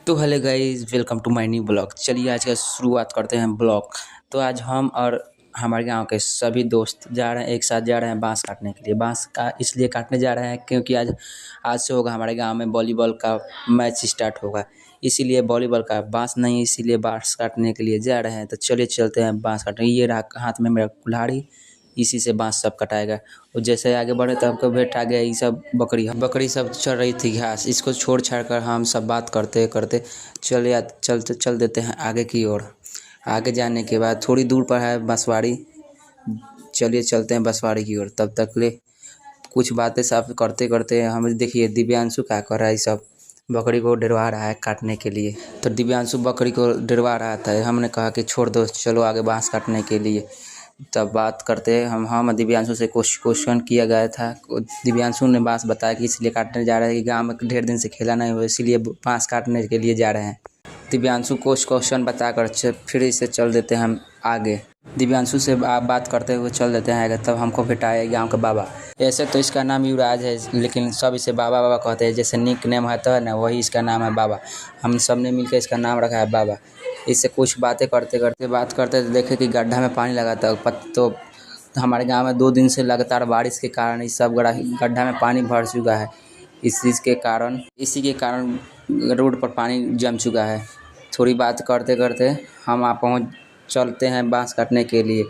तो hello guys, welcome to my new blog. चलिए आज का शुरुआत करते हैं ब्लॉग। तो आज हम और हमारे गांव के सभी दोस्त जा रहे हैं, एक साथ जा रहे हैं बांस काटने के लिए। बांस का इसलिए काटने जा रहे हैं क्योंकि आज आज से होगा हमारे गांव में वॉलीबॉल का मैच स्टार्ट होगा। इसीलिए वॉलीबॉल का बांस नहीं, इसीलिए बांस काटने के लिए जा रहे हैं। तो चलिए चलते हैं बांस काटने। ये रहा हाथ में मेरा कुल्हाड़ी, इसी से बांस सब कटाएगा। और जैसे आगे बढ़े तो हमको भेंट आ गया ये सब बकरी सब चल रही थी घास। इसको छोड़ छाड़ कर हम सब बात करते करते चल देते हैं आगे की ओर। आगे जाने के बाद थोड़ी दूर पर है बंसवाड़ी। चलिए चलते हैं बंसवाड़ी की ओर। तब तक ले कुछ बातें साफ करते करते हम देखिए दिव्यांशु क्या कर रहा है। सब बकरी को डरवा रहा है काटने के लिए। तो दिव्यांशु बकरी को डरवा रहा था। हमने कहा कि छोड़ दो, चलो आगे बांस काटने के लिए। तब बात करते हम दिव्यांशु से क्वेश्चन किया गया था। दिव्यांशु ने बांस बताया कि इसलिए काटने जा रहे हैं कि गांव में ढेर दिन से खेला नहीं हुआ, इसीलिए बांस काटने के लिए जा रहे हैं। दिव्यांशु को क्वेश्चन बताकर फिर से चल देते हैं हम आगे। दिव्यांशु से बात करते हुए चल देते हैं आगे। तब हमको भेटाया गांव का बाबा। ऐसे तो इसका नाम युवराज है, लेकिन सब इसे बाबा बाबा कहते हैं। जैसे निक नेम है तो ना, वही इसका नाम है बाबा। हम सब ने मिलकर इसका नाम रखा है बाबा। इससे कुछ बातें करते देखे कि गड्ढा में पानी लगा था। तो हमारे गांव में 2 दिन से लगातार बारिश के कारण इस सब गड्ढा में पानी भर चुका है। इसी के कारण रोड पर पानी जम चुका है। थोड़ी बात करते करते हम चलते हैं बांस काटने के लिए।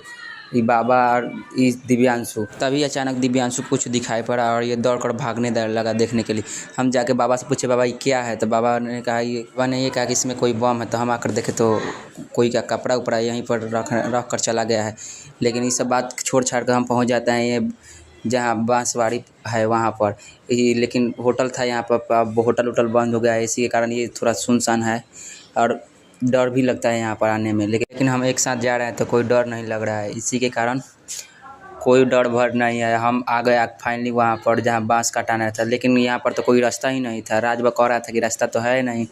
ये बाबा और इस दिव्यांशु। तभी अचानक दिव्यांशु कुछ दिखाई पड़ा और ये दौड़ कर भागने लगा देखने के लिए। हम जाके बाबा से पूछे, बाबा ये क्या है? तो बाबा ने कहा कि इसमें कोई बम है। तो हम आकर देखे तो कोई का कपड़ा उपड़ा यहीं पर रख कर चला गया है। लेकिन ये सब बात छोड़ छाड़ कर हम पहुँच जाते हैं ये जहाँ बांसवाड़ी है वहाँ पर। लेकिन होटल था यहाँ पर, अब होटल बंद हो गया है। इसी के कारण ये थोड़ा सुनसान है और डर भी लगता है यहाँ पर आने में। लेकिन हम एक साथ जा रहे हैं तो कोई डर नहीं लग रहा है। इसी के कारण कोई डर भर नहीं है। हम आ गए फाइनली वहाँ पर जहाँ बांस काटाना था। लेकिन यहाँ पर तो कोई रास्ता ही नहीं था। राजबा कह रहा था कि रास्ता तो है नहीं,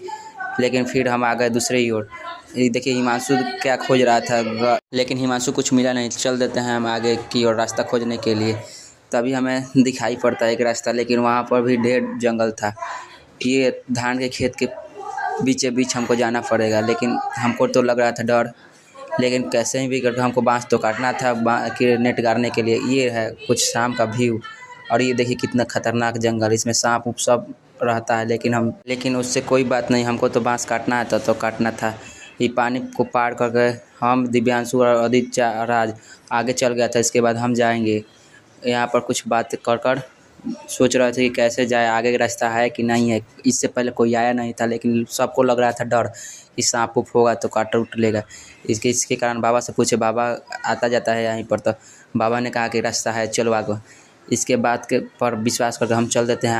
लेकिन फिर हम आ गए दूसरे ही ओर। ये देखिए हिमांशु क्या खोज रहा था, लेकिन हिमांशु कुछ मिला नहीं। चल देते हैं हम आगे की ओर रास्ता खोजने के लिए। तभी हमें दिखाई पड़ता है एक रास्ता, लेकिन वहाँ पर भी ढेर जंगल था। ये धान के खेत के बीच हमको जाना पड़ेगा। लेकिन हमको तो लग रहा था डर, लेकिन कैसे भी करके हमको बांस तो काटना था नेट गाड़ने के लिए। ये है कुछ शाम का व्यू। और ये देखिए कितना खतरनाक जंगल, इसमें सांप उप सब रहता है। लेकिन उससे कोई बात नहीं, हमको तो बांस काटना है तो काटना था। ये पानी को पार करके हम दिव्यांशु और आदित्य राज आगे चल गया था। इसके बाद हम जाएंगे। यहाँ पर कुछ बात कर सोच रहे थे कि कैसे जाए, आगे का रास्ता है कि नहीं है। इससे पहले कोई आया नहीं था, लेकिन सबको लग रहा था डर कि सांप उप होगा तो काट उठ लेगा। इसके कारण बाबा से पूछे, बाबा आता जाता है यहीं पर? तो बाबा ने कहा कि रास्ता है, चलो आगे। इसके बात के पर विश्वास करके हम चल देते हैं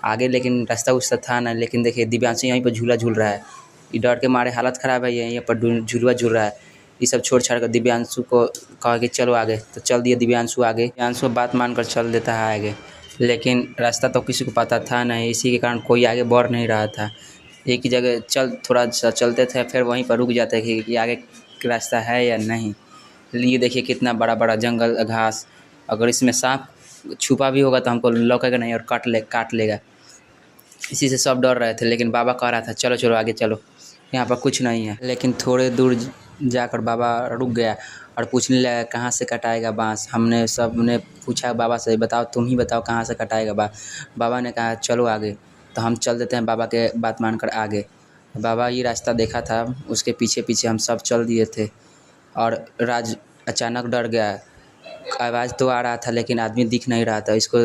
आगे। लेकिन रास्ता उससे था ना। लेकिन देखिए दिव्यांशु यहीं पर झूला झूल रहा है। ये डर के मारे हालत ख़राब है, यहीं पर झूलवा झूल रहा है। ये सब छोड़ छाड़ कर दिव्यांशु को कहा कि चलो आगे। तो चल दिया दिव्यांशु आगे। दिव्यांशु बात मानकर चल देता है आगे। लेकिन रास्ता तो किसी को पता था नहीं, इसी के कारण कोई आगे बढ़ नहीं रहा था। एक ही जगह थोड़ा सा चलते थे, फिर वहीं पर रुक जाते कि आगे रास्ता है या नहीं। ये देखिए कितना बड़ा बड़ा जंगल घास। अगर इसमें सांप छुपा भी होगा तो हमको लौकेगा नहीं और काट लेगा। इसी से सब डर रहे थे। लेकिन बाबा कह रहा था चलो चलो आगे चलो, यहाँ पर कुछ नहीं है। लेकिन थोड़े दूर जाकर बाबा रुक गया और पूछने लगा कहाँ से कटाएगा बांस। सब ने पूछा बाबा से, बताओ तुम ही बताओ कहाँ से कटाएगा बाबा ने कहा चलो आगे। तो हम चल देते हैं बाबा के बात मानकर आगे। बाबा ये रास्ता देखा था, उसके पीछे पीछे हम सब चल दिए थे। और राज अचानक डर गया। आवाज़ तो आ रहा था लेकिन आदमी दिख नहीं रहा था। इसको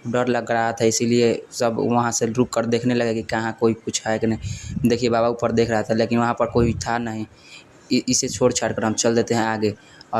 डर लग रहा था, इसीलिए सब वहाँ से रुक कर देखने लगे कि कहाँ कोई कुछ है कि नहीं। देखिए बाबा ऊपर देख रहा था, लेकिन वहाँ पर कोई था नहीं। इसे छोड़ छाड़ कर हम चल देते हैं आगे।